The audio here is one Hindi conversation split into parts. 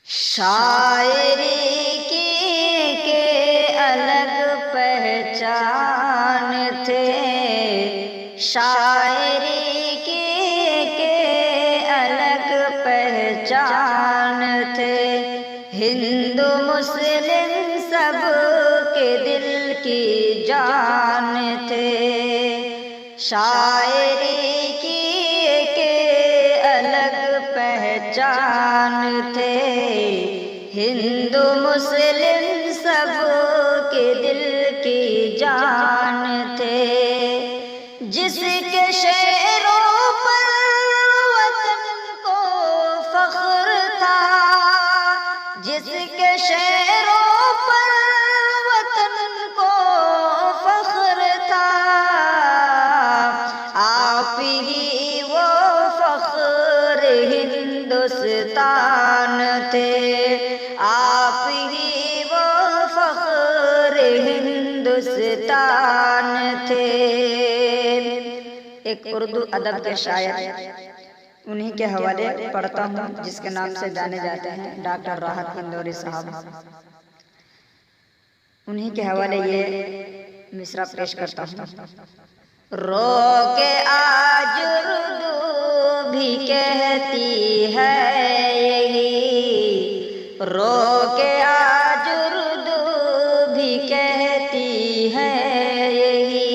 शायरी की के अलग पहचान थे, शायरी की के अलग पहचान थे। हिंदू मुस्लिम सब के दिल की जान थे। शायरी की के अलग पहचान थे। हिंदू मुस्लिम सब के दिल की जान थे। जिसके शेरों पर वतन को फख्र था, जिसके शेरों पर वतन को फख्र था, आप ही वो फख्र हिंदुस्तान थे। आप ही वो फख्र हिंदुस्तान थे। एक उर्दू अदब के शायर, उन्हीं के हवाले पढ़ता हूँ, जिसके नाम से जाने जाते हैं डॉक्टर राहत इंदौरी साहब। उन्हीं के हवाले ये मिसरा पेश करता हूँ। रो के आज उर्दू भी कहती है यही, रो के आज उर्दू भी कहती है यही,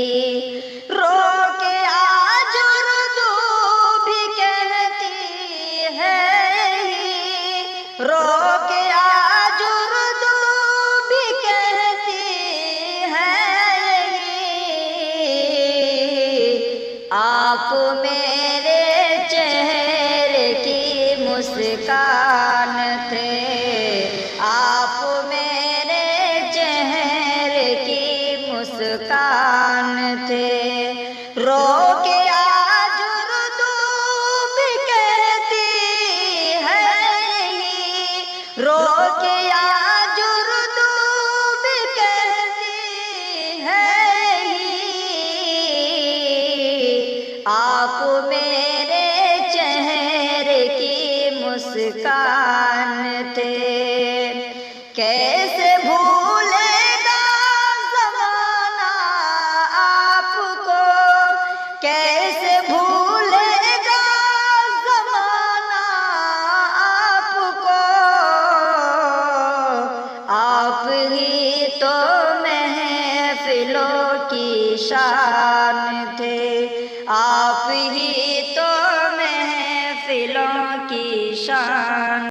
रो के आज उर्दू भी कहती है यही, रो के आज उर्दू भी कहती है यही। आप मेरे चेहरे की मुस्कान थे, आप मेरे चेहरे की मुस्कान थे। रो के आज उर्दू भी कहती है यही, रो के आज उर्दू भी कहती है यही। आप मेरे चेहरे की मुस्कान थे। कैसे भूलेगा ज़माना आपको, कैसे भूलेगा ज़माना आपको। आप ही तो महफिलों की शान थे, आप ही तो महफिलों की शान।